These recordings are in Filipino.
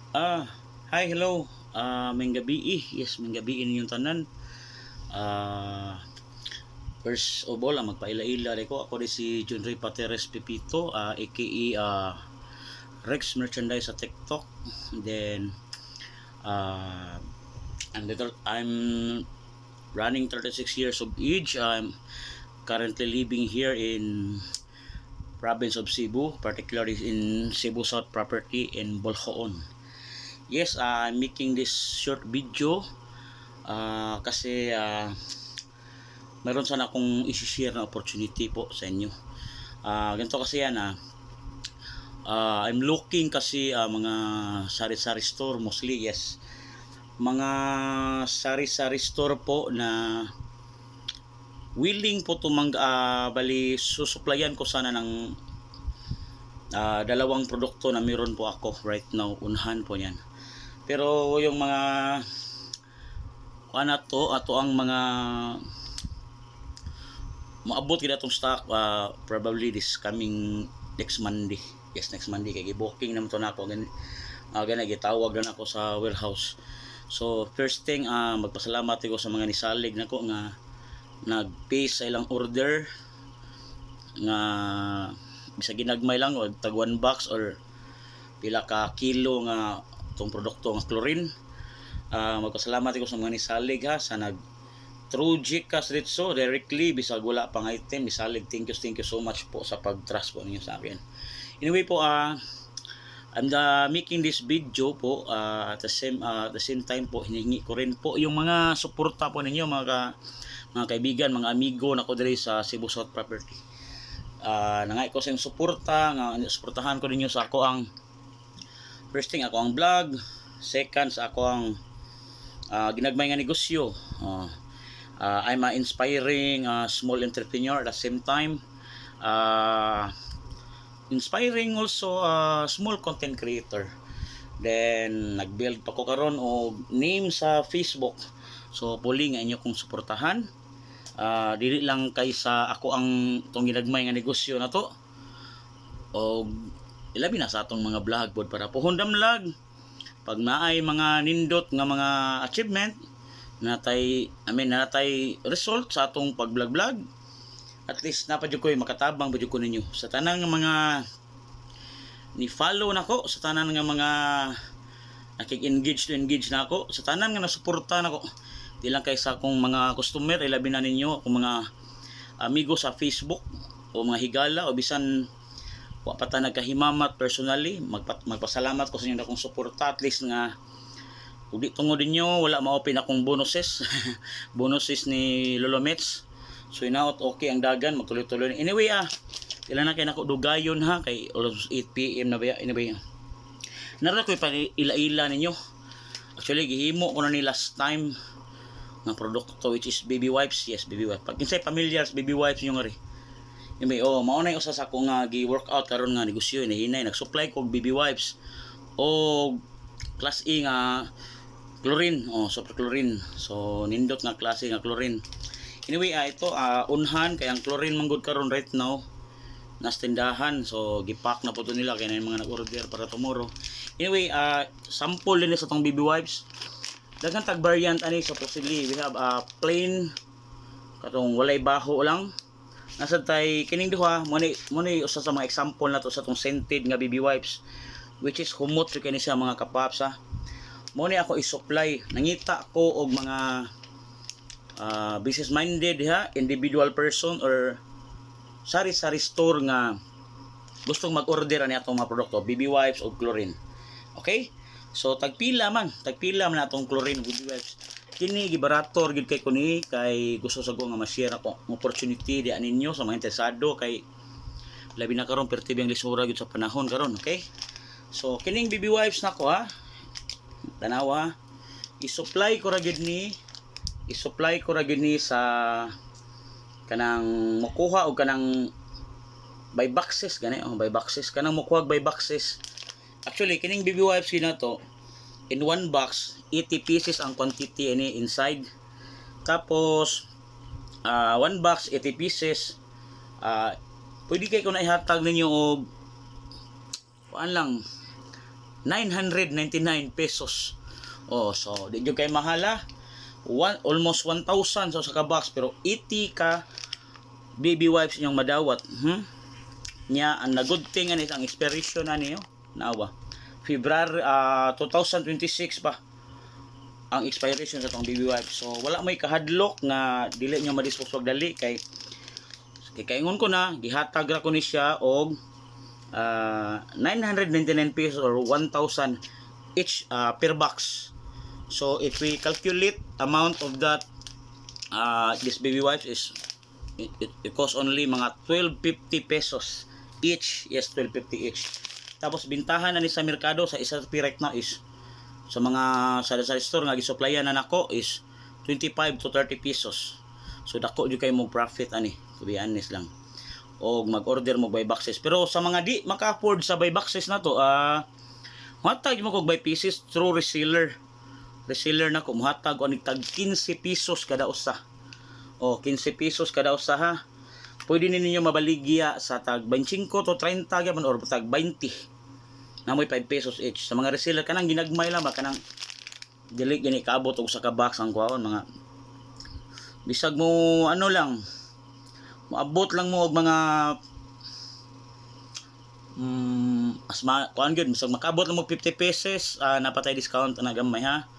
Ah, Hi, hello. May gabi yes, may gabi ninyong tanan. Ah, First of all, magpaila-ila ko. Ako di si Junray Pateres Pepito, aka Rex Merchandise sa TikTok. Then, uh, I'm running 36 years of age. I'm currently living here in province of Cebu, particularly in Cebu South Property in Boljoon. Yes, I'm making this short video kasi meron sana akong i-share na opportunity po sa inyo. Ganito kasi yan I'm looking kasi mga sari-sari store mostly, yes. Mga sari-sari store po na willing po bali susuplayan ko sana ng dalawang produkto na meron po ako right now, unhan po yan. Pero yung mga ato ang mga maabot gid atong stock probably this coming next Monday. Yes, next Monday kay gi-booking naman to nako gana gitawag na ako sa warehouse. So first thing magpasalamat ko sa mga nisalig nako nga nag-pay sa ilang order nga bisa ginagmay lang o tag 1 box or pila ka kilo nga tong produkto nga chlorine. Magpasalamat ko sa mga nisalig sa nag through GCash Ritso directly bisag wala pang item bisalig. Thank you so much po sa pag-trust po ninyo sa akin. Anyway po I'm making this video po at the same time po hinihingi ko rin po yung mga suporta po ninyo mga kaibigan, mga amigo na ko diri sa Cebu South Property. Nangay ko sa yung suporta nga suportahan ko ninyo sa ako ang first thing ako ang vlog, second sa ako ang ginagmay nga negosyo. I'm an inspiring small entrepreneur at the same time inspiring also small content creator. Then nagbuild pa ko karon og name sa Facebook. So puli nga inyo kong suportahan. Dili lang kay sa ako ang tong ginagmay nga negosyo na to. Og ilabi na sa atong mga vlog pod para pohondam lag pag naay mga nindot nga mga achievement natay result sa atong pag-vlog, at least napadyo ko makatabang padyo ko ninyo sa tanang mga ni follow nako, sa tanan nga mga nakig-engage na ako, sa tanan nga nasuporta nako. Di lang kay sa akong mga customer, ilabi na ninyo akong mga amigo sa Facebook o mga higala o bisan wa pa ta nagkahimamat personally. Magpasalamat ko sa inyo na akong suporta, at least nga kung di tungod ninyo wala ma-open akong bonuses bonuses ni Lolo Mets. So inaot okay ang dagan magtuloy-tuloy. Anyway ilan na kay nako dugayon kay almost 8 PM na ba yan. Nara ko pa ila-ila ninyo. Actually gihimo ko na ni last time ng produkto which is baby wipes. Yes, baby wipes. Pag kinsay familiar sa baby wipes yung ngari. Mao na usa sa ako nga gi-workout karon nga negosyo hinay nag-supply ko baby wipes o class E nga chlorine, super chlorine. So nindot nga klase nga chlorine. Anyway, ito unhan kay ang chlorine manggod karon right now nas tindahan. So gipack na po to nila kay na mga nag-order para tomorrow. Anyway, sample din sa tong baby wipes. Daghang tag variant ani, so possibly we have plain katong walay baho lang. Nasa tay kining duha mo ni usa sa mga example na to sa tong scented nga baby wipes which is humot kay ni sa mga kapaps mo ni ako i-supply. Nangita ko og mga business minded individual person or sari-sari store nga gustong mag-order ani atong mga produkto, baby wipes o chlorine. Okay? So tagpila man na atong chlorine baby wipes. Kini gibarator gid kay kuni kay gusto sa ko nga ma-share ako opportunity di aninyo sa mga interesado kay labi na karon pertibang lisura gid sa panahon karon, okay? So kining baby wipes nako tanawa i-supply ko ra gid ni sa kanang makuha og kanang by boxes gani by boxes kanang makuha by boxes. Actually kining baby wipes gina to in one box 80 pieces ang quantity ini inside. Tapos one box 80 pieces pwede kay ko na ihatag ninyo og kuan lang 999 pesos. Oh, so di jud kay mahala. Almost 1,000 so sa ka-box, pero 80 ka baby wipes inyong madawat. Nya ang good thing ani ang expiration na niyo naawa. February 2026 pa ang expiration sa tong baby wipes. So wala may kahadlok nga dili nyo madispose og dali kay kaingon ko na gihatag ra ko ni siya og 999 pesos or 1,000 each per box. So if we calculate amount of that this baby wipes is it costs only mga 1250 pesos each. Yes, 1250 each. Tapos bintahan na ni sa merkado sa isa direct na is sa mga sa store nga gisupplyan na nako is 25 to 30 pesos. So dako jud kay mo profit ani, to be honest lang. O mag-order mo by boxes. Pero sa mga di maka-afford sa by boxes na to, matag mo kog by pieces through reseller. Reseller na ko muhatag ani tag 15 pesos kada usa. O 15 pesos kada usa ha. Pwede ninyo mabaligya sa tag 25 to 30 gyapon or tag 20. Namoy 5 pesos each. Sa mga reseller kanang ginagmay lang ba kanang dili gani kaabot og sa ka box ang kuwaon mga bisag mo ano lang maabot lang mo og mga kuan gyud bisag makabot lang mo 50 pesos napatay discount na gamay ha.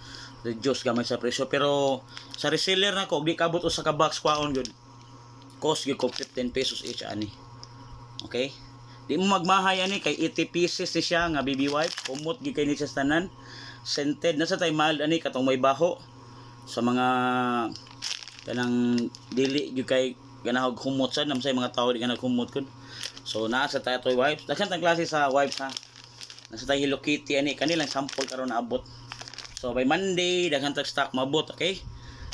Reduce gamay sa presyo, pero sa reseller na ko di kabot usa ka box kuwaon gyud. Cost gyud ko 15 pesos each ani. Okay? Di mo magmahay ani kay 80 pieces ni siya nga baby wipe. Kumot gyud kay ni sa tanan. Scented na sa tay mild ani katong may baho. Sa mga kanang dili gyud kay ganahog humot sa namsay mga tao di ganag humot kun. So naa sa tayo toy wipes. Daghan tang klase sa wipes ha. Nasa tayo Hello Kitty ani kanilang sample karon naabot. So by Monday daghan tag stock mabot, okay?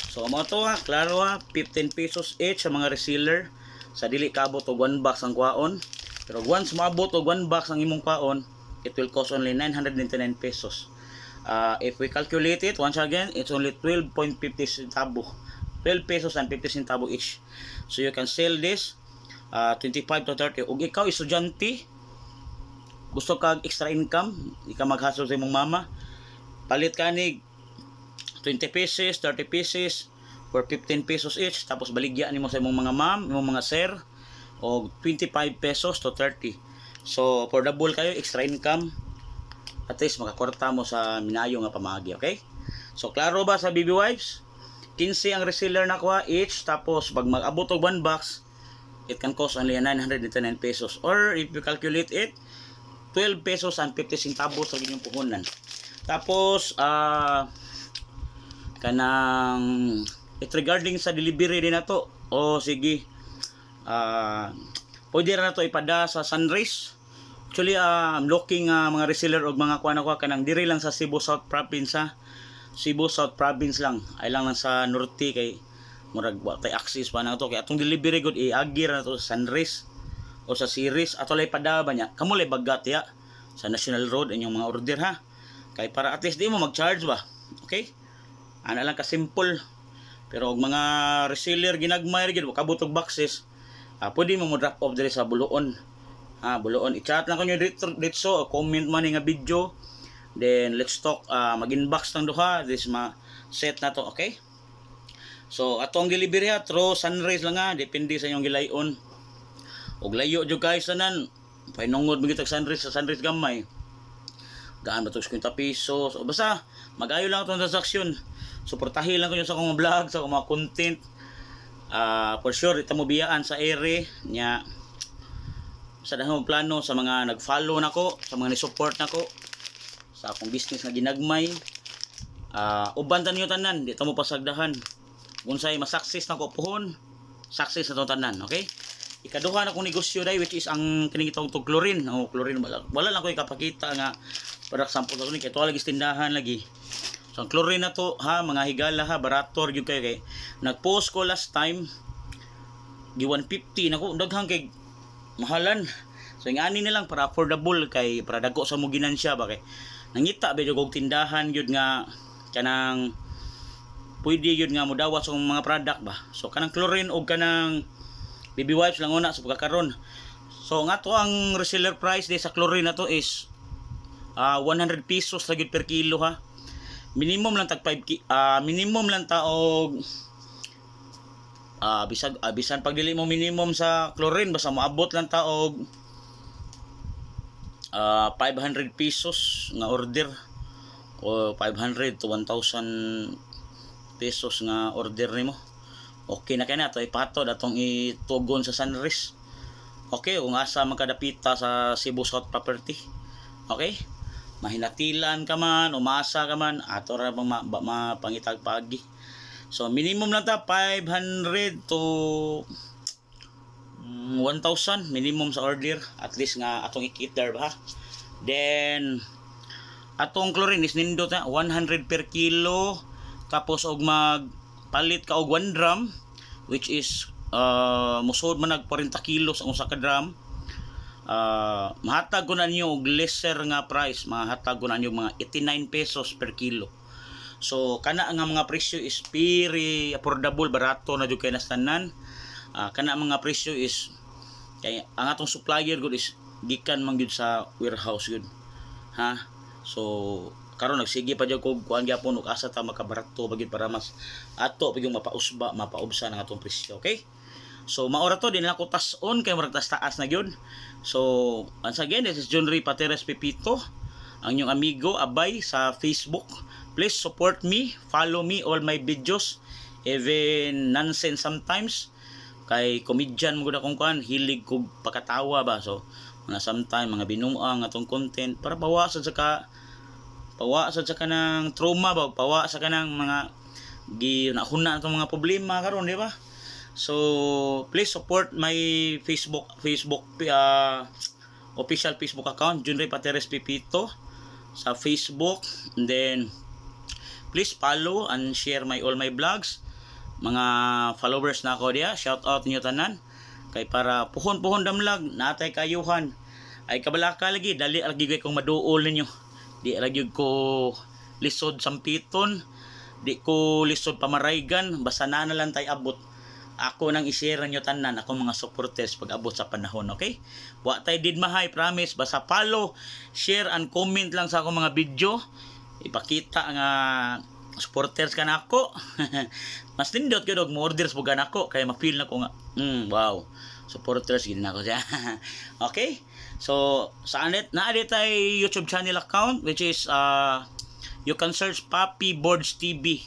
So mo to ha, klaro ha, 15 pesos each sa mga reseller. Sa dili kabot og 1 box ang kwaon. Pero once maabot og 1 box ang imong kwaon, it will cost only 999 pesos. If we calculate it once again, it's only 12.50 centavo. 12 pesos and 50 centavo each. So you can sell this 25 to 30. Ug ikaw estudyante, gusto kag extra income, di ka maghasol sa imong mama, palit ka ni 20 pesos, 30 pesos for 15 pesos each, tapos baligya nimo sa imong mga ma'am, imong mga sir og 25 pesos to 30. So affordable kayo, extra income, at least makakwarta mo sa minayo nga pamagi, okay? So klaro ba sa baby wipes? 15 ang reseller na kuha each, tapos pag mag-abot og 1 box, it can cost only 999 pesos, or if you calculate it, 12 pesos and 50 centavos sa inyong puhunan. Tapos kanang it regarding sa delivery din nato, o sige, pwede ra nato ipada sa Sunrise. Actually I'm looking mga reseller og mga kuha na kuha kanang diri lang sa Cebu South Province ha. Cebu South Province lang, ay lang sa norte kay murag wa tay access pa na to kay atong delivery good iagi ra to sa Sunrise o sa Series ato lay pada ba nya kamo lay bagat ya sa National Road inyong mga order ha, kay para at least di mo mag-charge ba, okay? Ana lang ka simple. Pero og mga reseller ginagmay gid kabot og boxes, pwede mo drop off diri sa Buloon. Buloon i-chat lang kanyo dito, comment man nga video. Then let's talk, mag-inbox tang duha, this set na to, okay? So atong delivery ha through Sunrise lang ha, depende sa inyong gilayon. Og layo jud guys tanan. Painungod mo gitag Sunrise sa Sunrise gamay. Gaan ba to 50 pesos. O basta magayo lang itong transaksyon. Suportahin lang ko sa akong vlog, sa akong mga content. For sure ita mo biyaan sa ere nya sa dahong plano sa mga nag-follow nako, sa mga ni-support nako sa akong business nga ginagmay. Uban ta niyo tanan, di ta mo pasagdahan. Unsay ma-success nako puhon, success na to tanan, okay? Ikaduha na kong negosyo day which is ang kining itong chlorine. Chlorine wala lang ko ikapakita nga for example ko ni kay to lagi tindahan lagi. So ang chlorine na to ha, mga higala ha, barator gyud kayo kay nag-post ko last time gi 150 nako daghang kay mahalan. So ngani nilang para affordable kay para dagko sa mo ginansya ba kay nangita ba jud og tindahan gyud nga kanang pwede gyud nga modawat sa mga product ba. So kanang chlorine og kanang baby wipes lang una sa pagkakaroon. So nga to ang reseller price di sa chlorine na to is 100 pesos lagi per kilo ha. Minimum lang tag 5 minimum lang ta og bisan pag dili mo minimum sa chlorine basta moabot lang ta og 500 pesos nga order o 500 to 1,000 pesos nga order nimo. Okay na kay na to ipatod atong itugon sa Sunrise. Okay, kung asa magkadapita sa Cebu South Property. Okay? Mahinatilan ka man, umasa ka man, ato ra bang mapangitag pagi. So minimum lang ta 500 to 1,000 minimum sa order, at least nga atong ikiter ba. Then atong chlorine is nindot na 100 per kilo, tapos og magpalit ka og 1 drum which is musod man nag 40 kilos ang usa ka drum. Mahatag ko na niyo og lesser nga price, mahatag ko na niyo mga 89 pesos per kilo. So kana nga mga presyo is very affordable, barato na jud kay nastanan. Kana mga presyo is kay ang atong supplier gud is gikan man gud sa warehouse gud ha. So karon nagsige pa jud kog kuan gyapon ug asa ta makabarato bagid para mas ato pag yung mapaubsa ang atong presyo. Okay, so maora to din na ko tas-on kay murag taas na gyud. So once again, this is John Ray Pateres Pepito, ang inyong amigo Abay sa Facebook. Please support me, follow me, all my videos, even nonsense sometimes. Kay comedian mo gud akong kuan, hilig kog pakatawa ba. So mga sometimes mga binuang atong content para bawasan sa kanang trauma ba, pawa sa kanang mga ginahuna atong mga problema karon, di ba? So please support my Facebook official Facebook account, John Ray Pateres Pepito sa Facebook. And then please follow and share all my vlogs. Mga followers na ako diya, shout out niyo tanan kay para puhon damlag natay kayuhan ay kabalaka lagi, dali lagi kong maduol ninyo. Di lagi ko lisod sampiton, di ko lisod pamaraygan, basta na lang tay abot. Ako nang i-share nyo tanan, ako mga supporters pag abot sa panahon. Okay, wa tay did mahay, promise. Basta follow, share and comment lang sa akong mga video, ipakita nga supporters ka na ako. Mas nindot ko dog mo orders po gan ako kaya ma-feel na ko nga wow, supporters gid na ako siya. Okay, so sa anet na tay YouTube channel account which is you can search Papi Boards TV.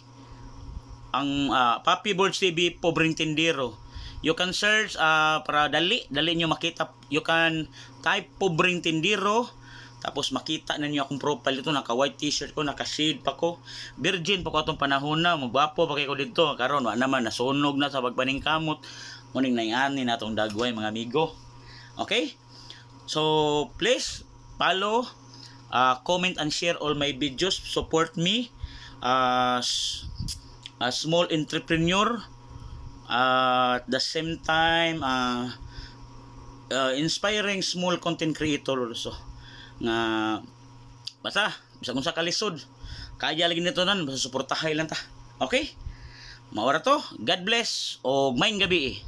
Ang Papi Boards TV Pobreng Tindero. You can search para dali nyo makita. You can type Pobreng Tindero, tapos makita ninyo akong profile ito. Naka white t-shirt ko, naka shade pa ko, virgin pa ko atong panahon na, mabapo pa ko dito. Karon wa naman nasunog na sa pagpaningkamot, muning nayani na atong dagway mga amigo. Okay, so please follow, comment and share all my videos. Support me as a small entrepreneur, at the same time inspiring small content creator also nga basta bisa kung sa kalisod kaya lagi nito nan, basta suportahay lang ta. Okay, maura to. God bless o maayong gabi.